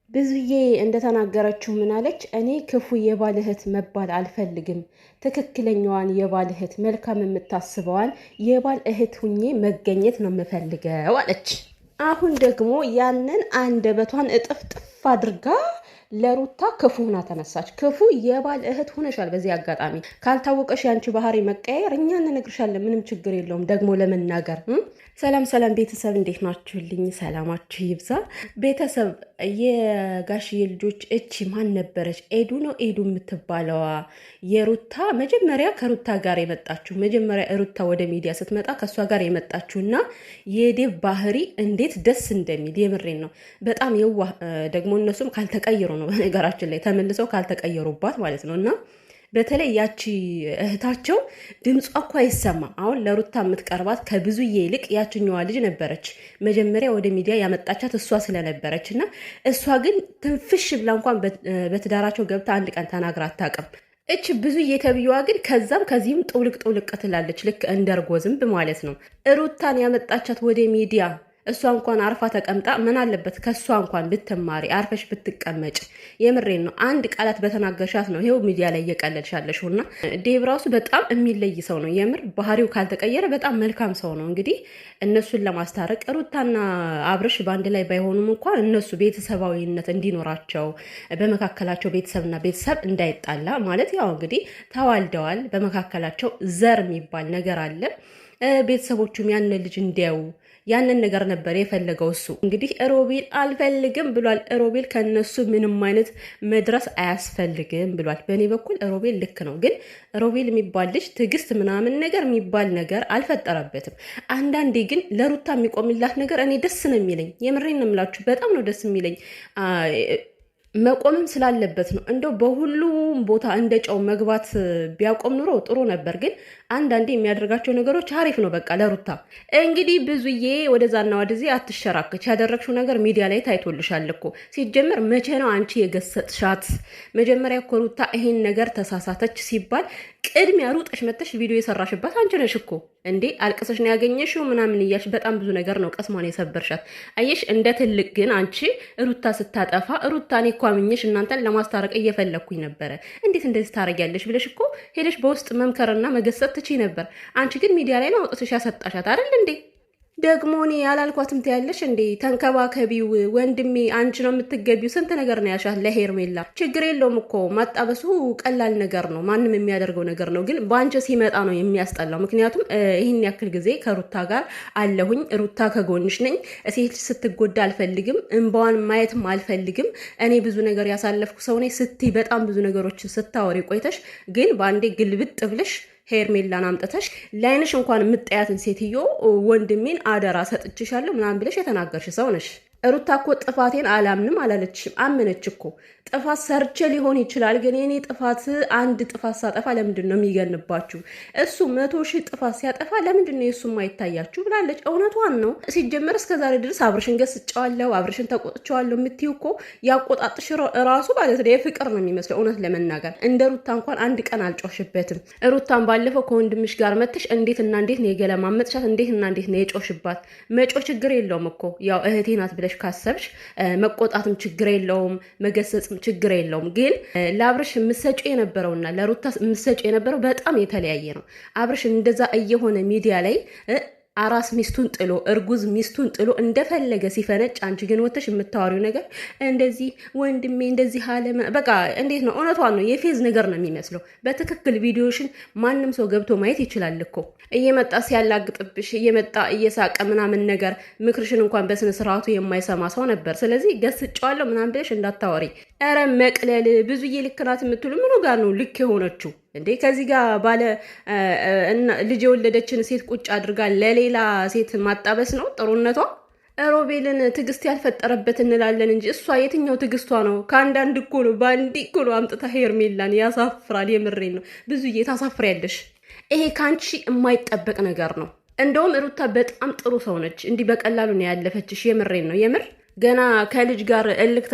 ብዙዬ እንደተናገረችው ምን አለች? እኔ ክፉ የባል እህት መባል አልፈልግም። ትክክለኛዋን የባል እህት መልካም የምታስበዋን የባል እህት ሁኜ መገኘት ነው የምፈልገው አለች። አሁን ደግሞ ያንን አንደበቷን እጥፍ ጥፍ አድርጋ ለሩታ ክፉ ሆና ተነሳች። ክፉ የባል እህት ሆነሻል። በዚህ አጋጣሚ ካልታወቀሽ ያንቺ ባህሪ መቀየር እኛ እንነግርሻለን። ምንም ችግር የለውም ደግሞ ለመናገር። ሰላም ሰላም ቤተሰብ እንዴት ናችሁልኝ? ሰላማችሁ ይብዛ ቤተሰብ። የጋሽዬ ልጆች እቺ ማን ነበረች? ኤዱ ነው ኤዱ የምትባለዋ የሩታ መጀመሪያ ከሩታ ጋር የመጣችሁ መጀመሪያ ሩታ ወደ ሚዲያ ስትመጣ ከእሷ ጋር የመጣችሁና የዴቭ ባህሪ እንዴት ደስ እንደሚል የምሬን ነው። በጣም የዋህ ደግሞ እነሱም ካልተቀየሩ ነው በነገራችን ላይ ተመልሰው ካልተቀየሩባት ማለት ነው። እና በተለይ ያቺ እህታቸው ድምጿ እኮ አይሰማም። አሁን ለሩታ የምትቀርባት ከብዙዬ ይልቅ ያችኛዋ ልጅ ነበረች መጀመሪያ ወደ ሚዲያ ያመጣቻት እሷ ስለነበረች እና እሷ ግን ትንፍሽ ብላ እንኳን በትዳራቸው ገብታ አንድ ቀን ተናግራ አታውቅም። እች ብዙዬ ተብዬዋ ግን ከዛም ከዚህም ጥውልቅ ጥውልቅ ትላለች፣ ልክ እንደርጎ ዝንብ ማለት ነው። ሩታን ያመጣቻት ወደ ሚዲያ እሷ እንኳን አርፋ ተቀምጣ ምን አለበት ከእሷ እንኳን ብትማሪ አርፈሽ ብትቀመጭ። የምሬን ነው። አንድ ቃላት በተናገርሻት ነው ይሄው ሚዲያ ላይ እየቀለልሻለሽው። እና ዴቭ ራሱ በጣም የሚለይ ሰው ነው። የምር ባህሪው ካልተቀየረ በጣም መልካም ሰው ነው። እንግዲህ እነሱን ለማስታረቅ ሩታና አብርሽ በአንድ ላይ ባይሆኑም እንኳን እነሱ ቤተሰባዊነት እንዲኖራቸው በመካከላቸው ቤተሰብና ቤተሰብ እንዳይጣላ ማለት ያው እንግዲህ ተዋልደዋል። በመካከላቸው ዘር የሚባል ነገር አለ። ቤተሰቦቹም ያንን ልጅ እንዲያዩ ያንን ነገር ነበር የፈለገው እሱ። እንግዲህ ሮቤል አልፈልግም ብሏል። ሮቤል ከነሱ ምንም አይነት መድረስ አያስፈልግም ብሏል። በእኔ በኩል ሮቤል ልክ ነው። ግን ሮቤል የሚባል ልጅ ትዕግስት ምናምን ነገር የሚባል ነገር አልፈጠረበትም። አንዳንዴ ግን ለሩታ የሚቆምላት ነገር እኔ ደስ ነው የሚለኝ። የምሬን ነው የምላችሁ፣ በጣም ነው ደስ የሚለኝ። መቆምም ስላለበት ነው። እንደው በሁሉም ቦታ እንደ ጨው መግባት ቢያቆም ኑሮ ጥሩ ነበር። ግን አንዳንዴ የሚያደርጋቸው ነገሮች አሪፍ ነው። በቃ ለሩታ እንግዲህ ብዙዬ ወደዛና ወደዚህ አትሸራከች። ያደረግሽው ነገር ሚዲያ ላይ ታይቶልሻል እኮ። ሲጀመር መቼ ነው አንቺ የገሰጥሻት? መጀመሪያ እኮ ሩታ ይሄን ነገር ተሳሳተች ሲባል ቅድሚያ ሩጠሽ መተሽ ቪዲዮ የሰራሽባት አንቺ ነሽ እኮ እንዴ። አልቅሰሽ ነው ያገኘሽው ምናምን እያልሽ በጣም ብዙ ነገር ነው ቀስሟን የሰበርሻት። አየሽ እንደ ትልቅ ግን አንቺ ሩታ ስታጠፋ ሩታ እኔ እኮ አምኜሽ እናንተን ለማስታረቅ እየፈለግኩኝ ነበረ፣ እንዴት እንደዚህ ታረጊያለሽ ብለሽ እኮ ሄደሽ በውስጥ መምከርና መገሰጥ ትችይ ነበር። አንቺ ግን ሚዲያ ላይ ነው አውጥተሽ ያሰጣሻት አይደል እንዴ? ደግሞ እኔ ያላልኳትም ትያለሽ እንዴ? ተንከባከቢው ወንድሜ፣ አንቺ ነው የምትገቢው። ስንት ነገር ነው ያሻት ለሄርሜላ። ችግር የለውም እኮ ማጣበሱ ቀላል ነገር ነው፣ ማንም የሚያደርገው ነገር ነው። ግን በአንቺ ሲመጣ ነው የሚያስጠላው። ምክንያቱም ይህን ያክል ጊዜ ከሩታ ጋር አለሁኝ፣ ሩታ ከጎንሽ ነኝ፣ ሴት ስትጎዳ አልፈልግም፣ እንባዋን ማየትም አልፈልግም፣ እኔ ብዙ ነገር ያሳለፍኩ ሰው ነኝ ስትይ በጣም ብዙ ነገሮችን ስታወሪ ቆይተሽ ግን በአንዴ ግልብጥ ብለሽ ሄርሜላን አምጥተሽ ላይንሽ እንኳን የምጠያትን ሴትዮ ወንድሜን አደራ ሰጥችሻለሁ ምናምን ብለሽ የተናገርሽ ሰው ነሽ። ሩታ እኮ ጥፋቴን አላምንም አላለችሽም፣ አመነች እኮ። ጥፋት ሰርቼ ሊሆን ይችላል፣ ግን የኔ ጥፋት አንድ ጥፋት ሳጠፋ ለምንድን ነው የሚገንባችሁ? እሱ 100,000 ጥፋት ሲያጠፋ ለምንድን ነው የእሱ ማይታያችሁ ብላለች። እውነቷን ነው። ሲጀመር እስከዛሬ ድረስ አብርሽን ገስጨዋለሁ፣ አብርሽን ተቆጥቸዋለሁ የምትይው እኮ ያቆጣጥሽ ራሱ ማለት ነው የፍቅር ነው የሚመስለው። እውነት ለመናገር እንደ ሩታ እንኳን አንድ ቀን አልጮሽበትም። ሩታን ባለፈው ከወንድምሽ ጋር መተሽ እንዴትና እንዴት ነው የገለማመጥሻት? እንዴትና እንዴት ነው የጮሽባት? መጮ ችግር የለውም እኮ ያው እህቴ ናት ብለሽ ካሰብሽ መቆጣትም ችግር የለውም፣ መገሰጽም ችግር የለውም። ግን ለአብርሽ የምሰጩ የነበረውና ለሩታ የምሰጩ የነበረው በጣም የተለያየ ነው። አብርሽ እንደዛ እየሆነ ሚዲያ ላይ አራስ ሚስቱን ጥሎ እርጉዝ ሚስቱን ጥሎ እንደፈለገ ሲፈነጭ፣ አንቺ ግን ወተሽ የምታወሪው ነገር እንደዚህ ወንድሜ እንደዚህ አለ። በቃ እንዴት ነው? እውነቷን ነው። የፌዝ ነገር ነው የሚመስለው። በትክክል ቪዲዮሽን ማንም ሰው ገብቶ ማየት ይችላል እኮ። እየመጣ ሲያላግጥብሽ እየመጣ እየሳቀ ምናምን ነገር ምክርሽን እንኳን በስነ ስርዓቱ የማይሰማ ሰው ነበር። ስለዚህ ገስጫዋለሁ ምናምን ብለሽ እንዳታወሪ። ኧረ መቅለል ብዙዬ ልክ ናት የምትሉ ምኑ ጋር ነው ልክ የሆነችው እንዴ? ከዚህ ጋር ባለ ልጅ የወለደችን ሴት ቁጭ አድርጋ ለሌላ ሴት ማጣበስ ነው ጥሩነቷ? ሮቤልን ትዕግስት ያልፈጠረበት እንላለን እንጂ እሷ የትኛው ትዕግስቷ ነው? ከአንዳንድ እኮ ነው በአንድ እኮ ነው አምጥታ ሄርሜላን። ያሳፍራል። የምሬን ነው። ብዙዬ ታሳፍሪያለሽ። ይሄ ከአንቺ የማይጠበቅ ነገር ነው። እንደውም ሩታ በጣም ጥሩ ሰው ነች። እንዲህ በቀላሉ ነው ያለፈችሽ። የምሬን ነው። የምር ገና ከልጅ ጋር እልክ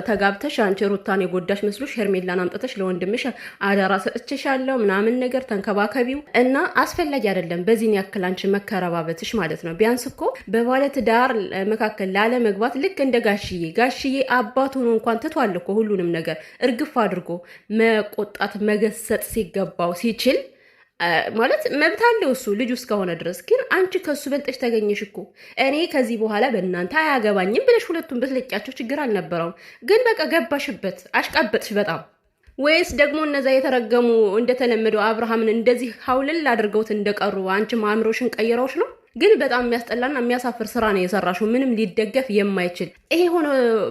ተጋብተሽ አንቺ ሩታን የጎዳሽ መስሎሽ ሄርሜላን አምጥተሽ ለወንድምሽ አደራ ሰጥቼሻለሁ ምናምን ነገር ተንከባከቢው እና አስፈላጊ አይደለም በዚህን ያክል አንቺ መከረባበትሽ ማለት ነው። ቢያንስ እኮ በባለ ትዳር መካከል ላለመግባት ልክ እንደ ጋሽዬ አባቱ ሆኖ እንኳን ትቷል እኮ ሁሉንም ነገር እርግፍ አድርጎ መቆጣት መገሰጥ ሲገባው ሲችል ማለት መብት አለው እሱ ልጁ እስከሆነ ድረስ። ግን አንቺ ከሱ በልጠሽ ተገኘሽ እኮ እኔ ከዚህ በኋላ በእናንተ አያገባኝም ብለሽ ሁለቱም ብትለቂያቸው ችግር አልነበረውም። ግን በቃ ገባሽበት፣ አሽቃበጥሽ በጣም። ወይስ ደግሞ እነዛ የተረገሙ እንደተለመደው አብርሃምን እንደዚህ ሀውልል አድርገውት እንደቀሩ አንቺ አእምሮሽን ቀይረውሽ ነው? ግን በጣም የሚያስጠላና የሚያሳፍር ስራ ነው የሰራሽው፣ ምንም ሊደገፍ የማይችል። ይሄ ሆነ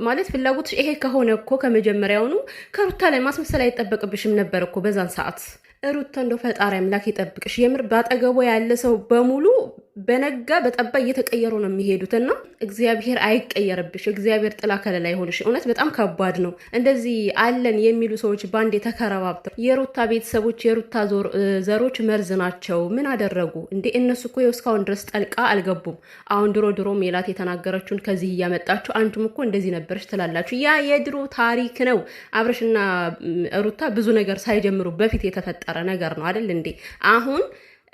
ማለት ፍላጎትሽ ይሄ ከሆነ እኮ ከመጀመሪያውኑ ከሩታ ላይ ማስመሰል አይጠበቅብሽም ነበር እኮ በዛን ሰዓት። ሩታ እንደው ፈጣሪ አምላክ ይጠብቅሽ። የምር ባጠገቡ ያለ ሰው በሙሉ በነጋ በጠባ እየተቀየሩ ነው የሚሄዱትና እግዚአብሔር አይቀየርብሽ። እግዚአብሔር ጥላ ከለላ ይሆንሽ። እውነት በጣም ከባድ ነው እንደዚህ አለን የሚሉ ሰዎች ባንዴ ተከረባብተው። የሩታ ቤተሰቦች የሩታ ዘሮች መርዝ ናቸው። ምን አደረጉ እንዴ? እነሱ እኮ እስካሁን ድረስ ጠልቃ አልገቡም። አሁን ድሮ ሜላት የተናገረችውን ከዚህ እያመጣችሁ አንቺም እኮ እንደዚህ ነበረች ትላላችሁ። ያ የድሮ ታሪክ ነው። አብረሽና ሩታ ብዙ ነገር ሳይጀምሩ በፊት የተፈጠረ ነገር ነው አይደል እንዴ? አሁን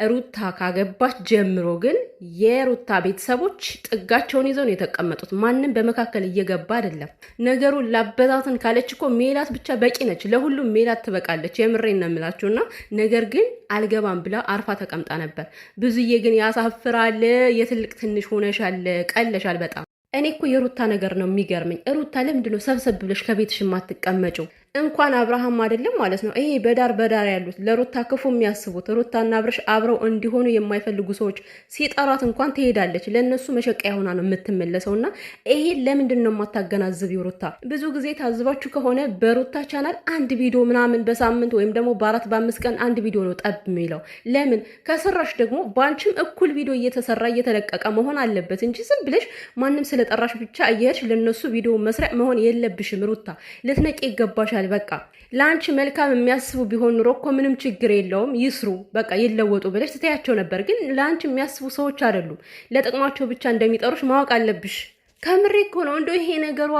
ሩታ ካገባች ጀምሮ ግን የሩታ ቤተሰቦች ጥጋቸውን ይዘው ነው የተቀመጡት። ማንም በመካከል እየገባ አይደለም። ነገሩን ላበዛትን ካለች እኮ ሜላት ብቻ በቂ ነች። ለሁሉም ሜላት ትበቃለች። የምሬን ነው የምላችሁና ነገር ግን አልገባም ብላ አርፋ ተቀምጣ ነበር። ብዙዬ ግን ያሳፍራል። የትልቅ ትንሽ ሆነሻል፣ ቀለሻል በጣም። እኔ እኮ የሩታ ነገር ነው የሚገርመኝ። ሩታ ለምንድነው ሰብሰብ ብለሽ ከቤትሽ የማትቀመጪው? እንኳን አብርሃም አይደለም ማለት ነው ይሄ በዳር ያሉት ለሩታ ክፉ የሚያስቡት ሩታና አብርሽ አብረው እንዲሆኑ የማይፈልጉ ሰዎች ሲጠራት እንኳን ትሄዳለች። ለነሱ መሸቀያ ሆና ነው የምትመለሰውና ይሄ ለምንድን ነው የማታገናዝቢው? ሩታ ብዙ ጊዜ ታዝባችሁ ከሆነ በሩታ ቻናል አንድ ቪዲዮ ምናምን በሳምንት ወይም ደግሞ በ4 በ5 ቀን አንድ ቪዲዮ ነው ጠብ የሚለው። ለምን ከሰራሽ ደግሞ በአንቺም እኩል ቪዲዮ እየተሰራ እየተለቀቀ መሆን አለበት እንጂ ዝም ብለሽ ማንም ስለጠራሽ ብቻ እየሄድሽ ለነሱ ቪዲዮ መስሪያ መሆን የለብሽም። ሩታ ልትነቂ ይገባሻል። በቃ ለአንቺ መልካም የሚያስቡ ቢሆን ኑሮ እኮ ምንም ችግር የለውም፣ ይስሩ በቃ ይለወጡ ብለሽ ትተያቸው ነበር። ግን ለአንቺ የሚያስቡ ሰዎች አይደሉም። ለጥቅማቸው ብቻ እንደሚጠሩሽ ማወቅ አለብሽ። ከምሬ እኮ ነው። እንደው ይሄ ነገሯ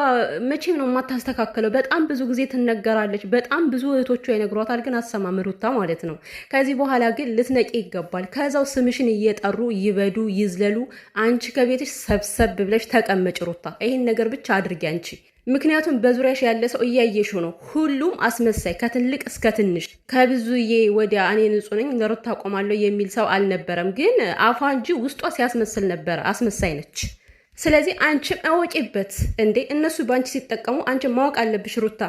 መቼም ነው የማታስተካከለው። በጣም ብዙ ጊዜ ትነገራለች። በጣም ብዙ እህቶቿ ይነግሯታል፣ ግን አሰማም ሩታ ማለት ነው። ከዚህ በኋላ ግን ልትነቂ ይገባል። ከዛው ስምሽን እየጠሩ ይበዱ ይዝለሉ። አንቺ ከቤትሽ ሰብሰብ ብለሽ ተቀመጭ ሩታ። ይሄን ነገር ብቻ አድርጊ አንቺ። ምክንያቱም በዙሪያሽ ያለ ሰው እያየሽው ነው። ሁሉም አስመሳይ ከትልቅ እስከ ትንሽ። ከብዙዬ ወዲያ እኔ ንጹህ ነኝ ለሩታ አቆማለሁ የሚል ሰው አልነበረም። ግን አፏ እንጂ ውስጧ ሲያስመስል ነበረ። አስመሳይ ነች። ስለዚህ አንቺም አወቂበት እንዴ። እነሱ በአንቺ ሲጠቀሙ አንቺ ማወቅ አለብሽ ሩታ።